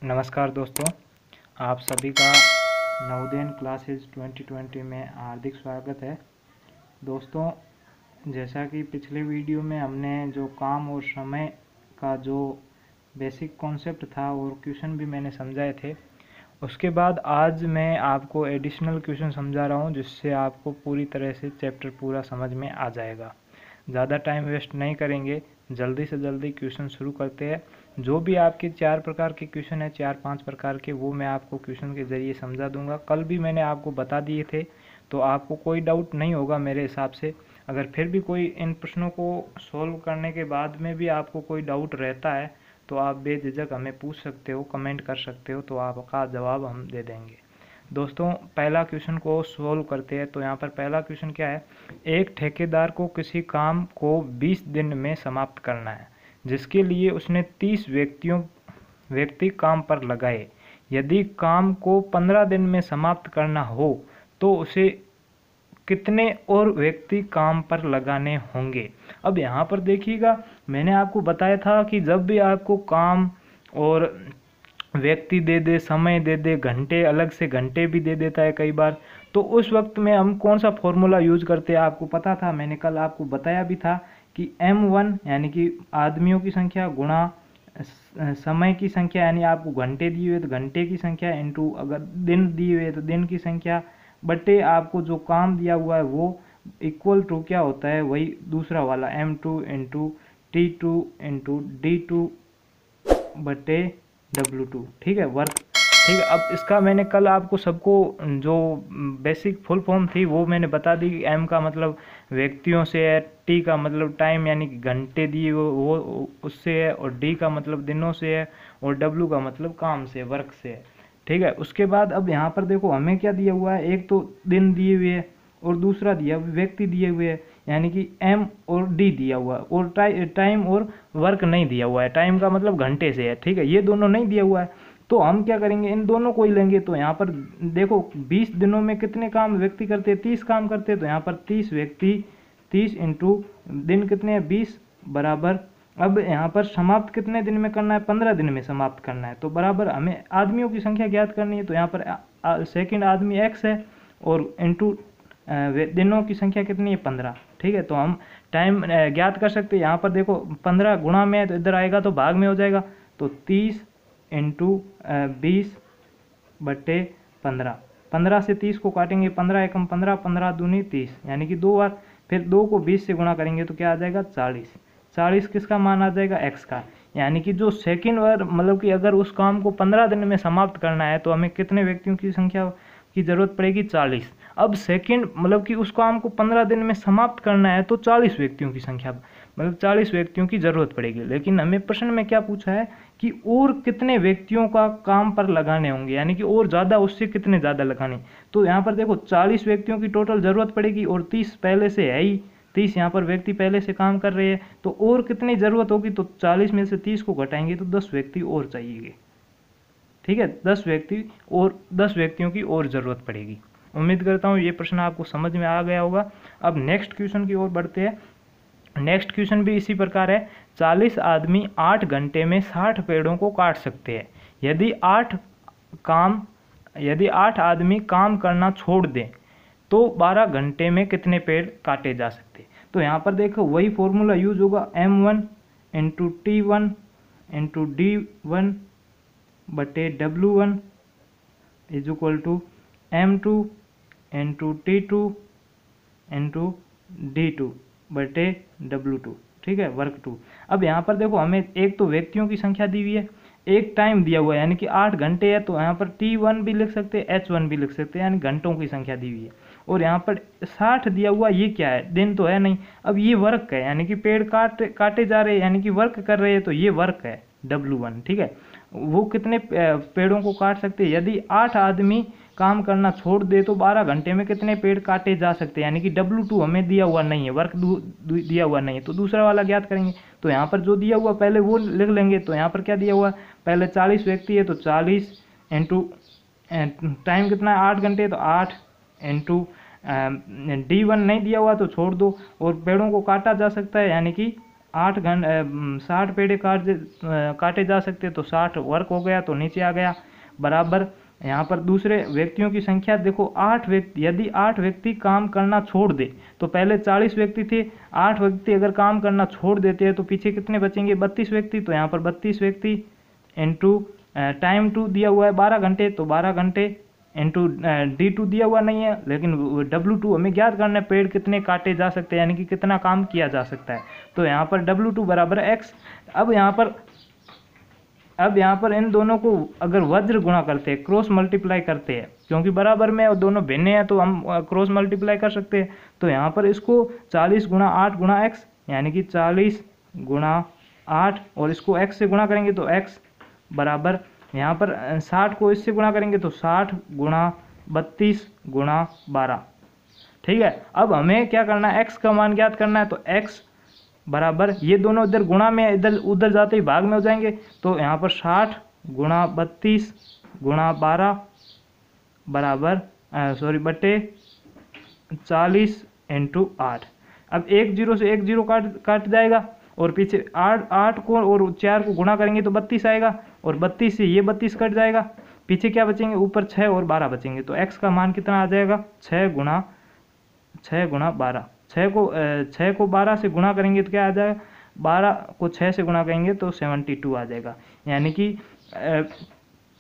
नमस्कार दोस्तों, आप सभी का नवोदय क्लासेस 2020 में हार्दिक स्वागत है। दोस्तों, जैसा कि पिछले वीडियो में हमने जो काम और समय का जो बेसिक कॉन्सेप्ट था और क्वेश्चन भी मैंने समझाए थे, उसके बाद आज मैं आपको एडिशनल क्वेश्चन समझा रहा हूं, जिससे आपको पूरी तरह से चैप्टर पूरा समझ में आ जाएगा। ज़्यादा टाइम वेस्ट नहीं करेंगे, जल्दी से जल्दी क्वेश्चन शुरू करते हैं। जो भी आपके 4 प्रकार के क्वेश्चन है, 4-5 प्रकार के, वो मैं आपको क्वेश्चन के ज़रिए समझा दूंगा। कल भी मैंने आपको बता दिए थे, तो आपको कोई डाउट नहीं होगा मेरे हिसाब से। अगर फिर भी कोई इन प्रश्नों को सॉल्व करने के बाद में भी आपको कोई डाउट रहता है, तो आप बेझिझक हमें पूछ सकते हो, कमेंट कर सकते हो, तो आपका जवाब हम दे देंगे। दोस्तों, पहला क्वेश्चन को सॉल्व करते हैं। तो यहाँ पर पहला क्वेश्चन क्या है? एक ठेकेदार को किसी काम को 20 दिन में समाप्त करना है, जिसके लिए उसने 30 व्यक्ति काम पर लगाए। यदि काम को 15 दिन में समाप्त करना हो तो उसे कितने और व्यक्ति काम पर लगाने होंगे? अब यहाँ पर देखिएगा, मैंने आपको बताया था कि जब भी आपको काम और व्यक्ति दे दे, समय दे दे, घंटे अलग से घंटे भी दे देता है कई बार, तो उस वक्त में हम कौन सा फॉर्मूला यूज करते हैं आपको पता था। मैंने कल आपको बताया भी था कि M1 यानी कि आदमियों की संख्या गुणा समय की संख्या, यानी आपको घंटे दिए हुए तो घंटे की संख्या, इनटू अगर दिन दिए हुए तो दिन की संख्या, बटे आपको जो काम दिया हुआ है वो इक्वल टू क्या होता है, वही दूसरा वाला M2 into T2 into D2 बटे W2। ठीक है, वर्क। ठीक है, अब इसका मैंने कल आपको सबको जो बेसिक फुल फॉर्म थी वो मैंने बता दी। M का मतलब व्यक्तियों से है, T का मतलब टाइम यानी कि घंटे दिए वो उससे है, और D का मतलब दिनों से है, और W का मतलब काम से, वर्क से है। ठीक है, उसके बाद अब यहाँ पर देखो हमें क्या दिया हुआ है, एक तो दिन दिए हुए है और दूसरा दिया व्यक्ति दिए हुए है, यानी कि M और D दिया हुआ है, और टाइम और वर्क नहीं दिया हुआ है। टाइम का मतलब घंटे से है। ठीक है, ये दोनों नहीं दिया हुआ है, तो हम क्या करेंगे, इन दोनों को ही लेंगे। तो यहाँ पर देखो 20 दिनों में कितने काम व्यक्ति करते हैं, 30 काम करते हैं, तो यहाँ पर 30 व्यक्ति, 30 इंटू दिन कितने हैं, 20 बराबर। अब यहाँ पर समाप्त कितने दिन में करना है, 15 दिन में समाप्त करना है, तो बराबर हमें आदमियों की संख्या ज्ञात करनी है। तो यहाँ पर सेकंड आदमी x है और इंटू दिनों की संख्या कितनी है, 15। ठीक है, तो हम टाइम ज्ञात कर सकते हैं। यहाँ पर देखो 15 गुणा में है तो इधर आएगा तो भाग में हो जाएगा, तो 30 इंटू 20 बटे 15। 15 से 30 को काटेंगे, 15 एकम 15, 15 दूनी 30, यानी कि 2 बार। फिर 2 को 20 से गुणा करेंगे तो क्या आ जाएगा, 40। 40 किसका मान आ जाएगा, x का। यानी कि जो सेकंड बार मतलब कि अगर उस काम को 15 दिन में समाप्त करना है तो हमें कितने व्यक्तियों की संख्या की जरूरत पड़ेगी, 40। अब सेकंड मतलब कि उस काम को 15 दिन में समाप्त करना है तो 40 व्यक्तियों की संख्या मतलब 40 व्यक्तियों की जरूरत पड़ेगी। लेकिन हमें प्रश्न में क्या पूछा है कि और कितने व्यक्तियों का काम पर लगाने होंगे, यानी कि और ज़्यादा, उससे कितने ज़्यादा लगाने। तो यहाँ पर देखो 40 व्यक्तियों की टोटल ज़रूरत पड़ेगी, और 30 पहले से है ही, 30 यहाँ पर व्यक्ति पहले से काम कर रहे हैं, तो और कितनी ज़रूरत होगी, तो 40 में से 30 को घटाएंगे तो 10 व्यक्ति और चाहिए। ठीक है, 10 व्यक्तियों की और ज़रूरत पड़ेगी। उम्मीद करता हूँ ये प्रश्न आपको समझ में आ गया होगा। अब नेक्स्ट क्वेश्चन की ओर बढ़ते हैं। नेक्स्ट क्वेश्चन भी इसी प्रकार है। 40 आदमी 8 घंटे में 60 पेड़ों को काट सकते हैं। यदि 8 आदमी काम करना छोड़ दें तो 12 घंटे में कितने पेड़ काटे जा सकते हैं? तो यहाँ पर देखो वही फॉर्मूला यूज होगा, M1 into T1 into D1 बटे W1 is equal to M2 into T2 into D2 बटे W2। ठीक है, वर्क 2। अब यहाँ पर देखो हमें एक तो व्यक्तियों की संख्या दी हुई है, एक टाइम दिया हुआ है यानी कि 8 घंटे है, तो यहाँ पर T1 भी लिख सकते हैं, H1 भी लिख सकते हैं, यानी घंटों की संख्या दी हुई है। और यहाँ पर 60 दिया हुआ, ये क्या है, दिन तो है नहीं। अब ये वर्क है, यानी कि पेड़ काटे जा रहे हैं, यानी कि वर्क कर रहे हैं, तो ये वर्क है W1। ठीक है, वो कितने पेड़ों को काट सकते हैं, यदि 8 आदमी काम करना छोड़ दे तो 12 घंटे में कितने पेड़ काटे जा सकते हैं, यानी कि W2 हमें दिया हुआ नहीं है, वर्क दिया हुआ नहीं है, तो दूसरा वाला ज्ञात करेंगे। तो यहाँ पर जो दिया हुआ पहले वो लिख लेंगे। तो यहाँ पर क्या दिया हुआ, पहले 40 व्यक्ति है तो 40 इंटू टाइम कितना है, 8 घंटे, तो 8 इंटू D1 नहीं दिया हुआ तो छोड़ दो, और पेड़ों को काटा जा सकता है यानी कि 60 पेड़ काटे जा सकते, तो 60 वर्क हो गया, तो नीचे आ गया बराबर। यहाँ पर दूसरे व्यक्तियों की संख्या देखो 8 व्यक्ति, यदि 8 व्यक्ति काम करना छोड़ दे, तो पहले 40 व्यक्ति थे, 8 व्यक्ति अगर काम करना छोड़ देते हैं तो पीछे कितने बचेंगे, 32 व्यक्ति। तो यहाँ पर 32 व्यक्ति इंटू टाइम 2 दिया हुआ है 12 घंटे, तो 12 घंटे इंटू D2 दिया हुआ नहीं है, लेकिन W2 हमें ज्ञात करना है, पेड़ कितने काटे जा सकते हैं, यानी कि कितना काम किया जा सकता है। तो यहाँ पर W2 बराबर x। अब यहाँ पर इन दोनों को अगर वज्र गुणा करते हैं, क्रॉस मल्टीप्लाई करते हैं, क्योंकि बराबर में और दोनों भिन्न हैं तो हम क्रॉस मल्टीप्लाई कर सकते हैं। तो यहाँ पर इसको 40 गुणा 8 गुणा x, यानी कि 40 गुणा 8, और इसको x से गुणा करेंगे तो x बराबर, यहाँ पर 60 को इससे गुणा करेंगे तो 60 गुणा 32 गुणा 12। ठीक है, अब हमें क्या करना है, x का मान ज्ञात करना है। तो x बराबर, ये दोनों इधर गुणा में इधर उधर जाते ही भाग में हो जाएंगे, तो यहाँ पर 60 गुणा 32 गुणा 12 बराबर बटे 40 इंटू 8। अब 1 0 से 1 0 काट जाएगा, और पीछे 8 को और 4 को गुणा करेंगे तो 32 आएगा, और 32 से ये 32 कट जाएगा, पीछे क्या बचेंगे, ऊपर 6 और 12 बचेंगे। तो x का मान कितना आ जाएगा, 6 गुणा 12। 6 को 12 से गुणा करेंगे तो क्या आ जाएगा, 12 को 6 से गुणा करेंगे तो 72 आ जाएगा। यानी कि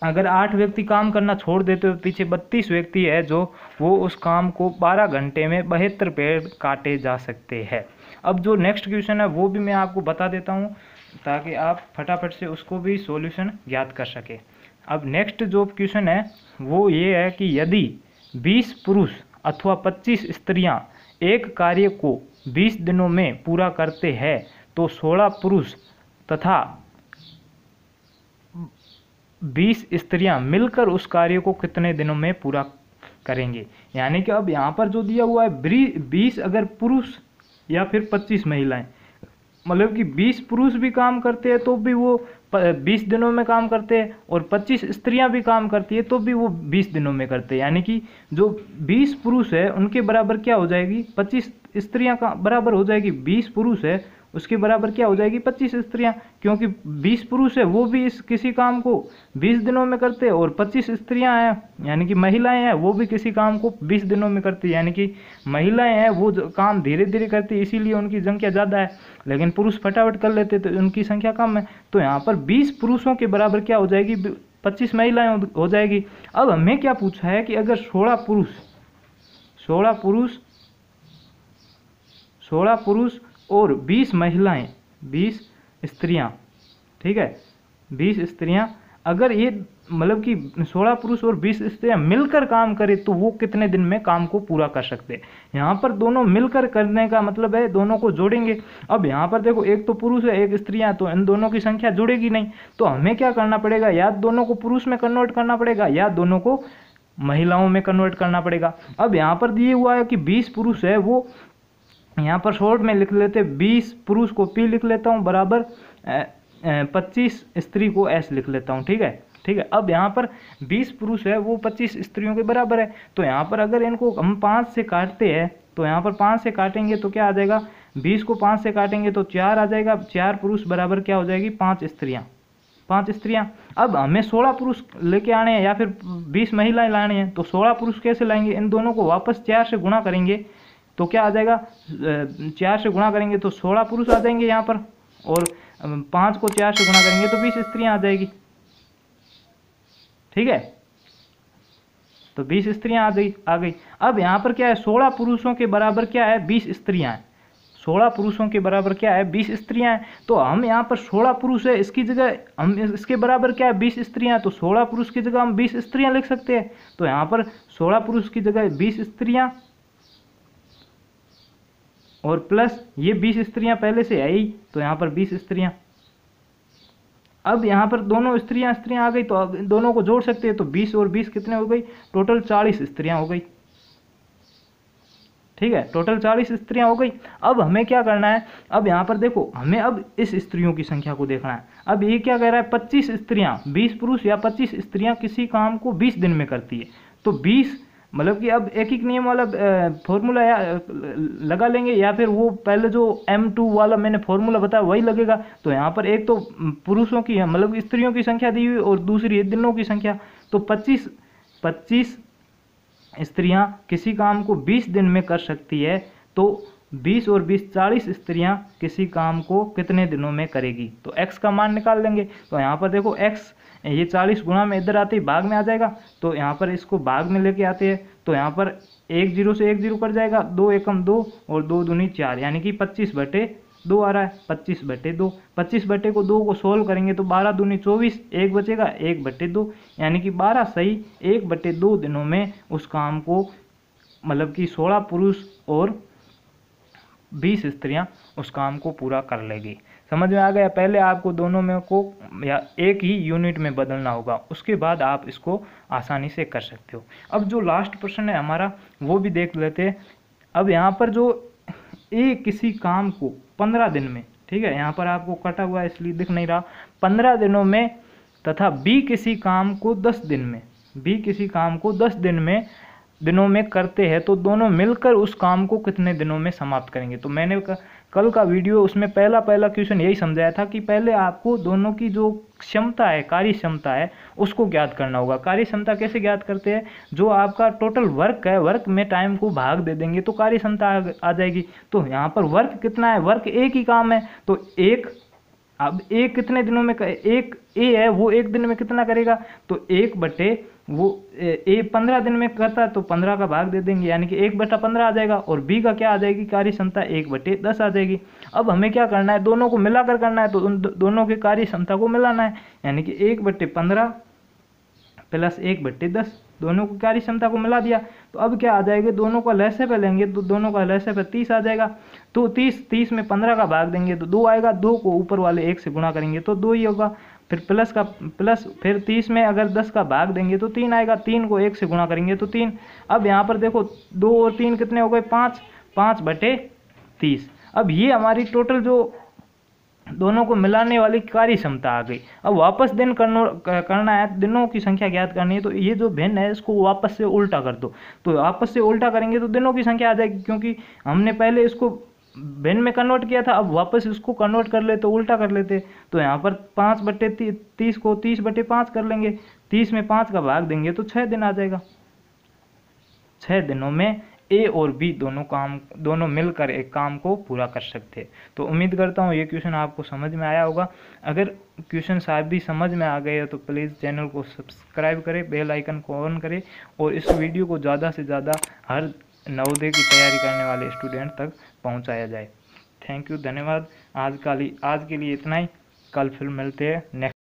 अगर 8 व्यक्ति काम करना छोड़ देते तो पीछे 32 व्यक्ति है जो वो उस काम को 12 घंटे में 72 पेड़ काटे जा सकते हैं। अब जो नेक्स्ट क्वेश्चन है वो भी मैं आपको बता देता हूँ, ताकि आप फटाफट से उसको भी सॉल्यूशन ज्ञात कर सके। अब नेक्स्ट जो क्वेश्चन है वो ये है कि यदि 20 पुरुष अथवा 25 स्त्रियां एक कार्य को 20 दिनों में पूरा करते हैं, तो 16 पुरुष तथा 20 स्त्रियां मिलकर उस कार्य को कितने दिनों में पूरा करेंगे। यानी कि अब यहाँ पर जो दिया हुआ है 20 अगर पुरुष या फिर 25 महिलाएं, मतलब कि 20 पुरुष भी काम करते हैं तो भी वो 20 दिनों में काम करते हैं, और 25 स्त्रियां भी काम करती है तो भी वो 20 दिनों में करते हैं। यानी कि जो 20 पुरुष है उनके बराबर क्या हो जाएगी, 25 स्त्रियां का बराबर हो जाएगी। 20 पुरुष है उसके बराबर क्या हो जाएगी, 25 स्त्रियां, क्योंकि 20 पुरुष है वो भी इस किसी काम को 20 दिनों में करते हैं, और 25 स्त्रियां हैं यानी कि महिलाएं हैं वो भी किसी काम को 20 दिनों में करती है। यानी कि महिलाएं हैं वो काम धीरे धीरे करती है, इसीलिए उनकी संख्या ज़्यादा है, लेकिन पुरुष फटाफट कर लेते तो उनकी संख्या कम है। तो यहाँ पर 20 पुरुषों के बराबर क्या हो जाएगी, 25 महिलाएं हो जाएगी। अब हमें क्या पूछा है कि अगर 16 पुरुष और 20 महिलाएं, 20 स्त्रियां, ठीक है, 20 स्त्रियां, अगर ये मतलब कि 16 पुरुष और 20 स्त्रियां मिलकर काम करे तो वो कितने दिन में काम को पूरा कर सकते हैं। यहाँ पर दोनों मिलकर करने का मतलब है दोनों को जोड़ेंगे। अब यहाँ पर देखो एक तो पुरुष है एक स्त्रियां, तो इन दोनों की संख्या जुड़ेगी नहीं, तो हमें क्या करना पड़ेगा, या दोनों को पुरुष में कन्वर्ट करना पड़ेगा या दोनों को महिलाओं में कन्वर्ट करना पड़ेगा। अब यहाँ पर दिए हुआ है कि 20 पुरुष है, वो यहाँ पर शॉर्ट में लिख लेते, 20 पुरुष को P लिख लेता हूँ बराबर 25 स्त्री को S लिख लेता हूँ। ठीक है। अब यहाँ पर 20 पुरुष है वो 25 स्त्रियों के बराबर है, तो यहाँ पर अगर इनको हम 5 से काटते हैं तो यहाँ पर 5 से काटेंगे तो क्या आ जाएगा, 20 को 5 से काटेंगे तो 4 आ जाएगा, 4 पुरुष बराबर क्या हो जाएगी, 5 स्त्रियाँ। अब हमें 16 पुरुष लेके आने हैं या फिर 20 महिलाएं लाने हैं, तो 16 पुरुष कैसे लाएंगे, इन दोनों को वापस 4 से गुणा करेंगे तो क्या आ जाएगा, 4 से गुणा करेंगे तो 16 पुरुष आ जाएंगे यहाँ पर, और 5 को 4 से गुणा करेंगे तो 20 स्त्रियाँ आ जाएगी। ठीक है, तो 20 स्त्रियाँ आ गई। अब यहाँ पर क्या है, 16 पुरुषों के बराबर क्या है, 20 स्त्रियाँ हैं। 16 पुरुषों के बराबर क्या है, 20 स्त्रियाँ हैं। तो हम यहाँ पर 16 पुरुष है, इसकी जगह हम इसके बराबर क्या है, 20 स्त्रियाँ, तो 16 पुरुष की जगह हम 20 स्त्रियाँ लिख सकते हैं। तो यहाँ पर 16 पुरुष की जगह 20 स्त्रियाँ और प्लस ये 20 स्त्रियां पहले से है ही, तो यहाँ पर 20 स्त्रियां। अब यहाँ पर दोनों स्त्रियां आ गई, तो अब दोनों को जोड़ सकते हैं, तो 20 और 20 कितने हो गई, टोटल 40 स्त्रियां हो गई। ठीक है, टोटल 40 स्त्रियां हो गई। अब हमें क्या करना है, अब यहाँ पर देखो हमें अब इस स्त्रियों की संख्या को देखना है। अब ये क्या कह रहा है, 25 स्त्रियां, 20 पुरुष या 25 स्त्रियां किसी काम को 20 दिन में करती है, तो 20 मतलब कि अब एक एक नियम वाला फॉर्मूला लगा लेंगे, या फिर वो पहले जो M2 वाला मैंने फॉर्मूला बताया वही लगेगा। तो यहाँ पर एक तो पुरुषों की मतलब स्त्रियों की संख्या दी हुई और दूसरी दिनों की संख्या। तो 25 स्त्रियां किसी काम को 20 दिन में कर सकती है, तो 20 और 20 40 स्त्रियां किसी काम को कितने दिनों में करेगी। तो x का मान निकाल लेंगे। तो यहाँ पर देखो x ये 40 गुणा में इधर आते ही भाग में आ जाएगा, तो यहाँ पर इसको भाग में लेके आते हैं। तो यहाँ पर 1 0 से 1 0 कट जाएगा, 2 एकम 2 और 2 दूनी 4, यानी कि 25/2 आ रहा है। 25/2, 25 को 2 को सोल्व करेंगे तो 12 दूनी 24, 1 बचेगा 1/2, यानी कि 12 सही 1/2 दिनों में उस काम को, मतलब कि 16 पुरुष और 20 स्त्रियां उस काम को पूरा कर लेगी। समझ में आ गया। पहले आपको दोनों में को या एक ही यूनिट में बदलना होगा, उसके बाद आप इसको आसानी से कर सकते हो। अब जो लास्ट प्रश्न है हमारा वो भी देख लेते हैं। अब यहाँ पर जो ए किसी काम को 15 दिन में, ठीक है, यहाँ पर आपको कटा हुआ है इसलिए दिख नहीं रहा, 15 दिनों में, तथा बी किसी काम को 10 दिन में, बी किसी काम को 10 दिनों में करते हैं, तो दोनों मिलकर उस काम को कितने दिनों में समाप्त करेंगे। तो मैंने कल का वीडियो उसमें पहला क्वेश्चन यही समझाया था कि पहले आपको दोनों की जो क्षमता है, कार्य क्षमता है, उसको ज्ञात करना होगा। कार्य क्षमता कैसे ज्ञात करते हैं, जो आपका टोटल वर्क है, वर्क में टाइम को भाग दे देंगे तो कार्य क्षमता आ जाएगी। तो यहाँ पर वर्क कितना है, वर्क एक ही काम है, तो एक, अब एक कितने दिनों में, एक ए है वो एक दिन में कितना करेगा, तो 1 वो ए 15 दिन में करता है तो 15 का भाग दे देंगे, यानी कि 1/15 आ जाएगा। और बी का क्या आ जाएगी, कार्य क्षमता 1/10 आ जाएगी। अब हमें क्या करना है, दोनों को मिलाकर करना है, तो उन दोनों की कार्य क्षमता को मिलाना है, यानी कि 1/15 प्लस 1/10, दोनों की कार्य क्षमता को मिला दिया। तो अब क्या आ जाएगा, दोनों का लहसे लेंगे तो दोनों का लहसे 30 आ जाएगा। तो 30 में 15 का भाग देंगे तो 2 आएगा, 2 को ऊपर वाले 1 से गुणा करेंगे तो 2 ही होगा। फिर प्लस फिर 30 में अगर 10 का भाग देंगे तो 3 आएगा, 3 को 1 से गुणा करेंगे तो 3। अब यहाँ पर देखो 2 और 3 कितने हो गए, 5, 5/30। अब ये हमारी टोटल जो दोनों को मिलाने वाली कार्य क्षमता आ गई। अब वापस दिन करना है, दिनों की संख्या ज्ञात करनी है, तो ये जो भिन्न है इसको वापस से उल्टा कर दो। तो वापस से उल्टा करेंगे तो दिनों की संख्या आ जाएगी, क्योंकि हमने पहले इसको भिन्न में कन्वर्ट किया था, अब वापस इसको कन्वर्ट कर ले तो उल्टा कर लेते। तो यहाँ पर 5/30 को 30/5 कर लेंगे, 30 में 5 का भाग देंगे तो 6 दिन आ जाएगा। 6 दिनों में ए और बी दोनों मिलकर एक काम को पूरा कर सकते हैं। तो उम्मीद करता हूँ ये क्वेश्चन आपको समझ में आया होगा। अगर क्वेश्चन शायद भी समझ में आ गए हो तो प्लीज़ चैनल को सब्सक्राइब करें, बेल आइकन को ऑन करें और इस वीडियो को ज़्यादा से ज़्यादा हर नवोदय की तैयारी करने वाले स्टूडेंट तक पहुँचाया जाए। थैंक यू, धन्यवाद। आज के लिए इतना ही, कल फिर मिलते हैं नेक्स्ट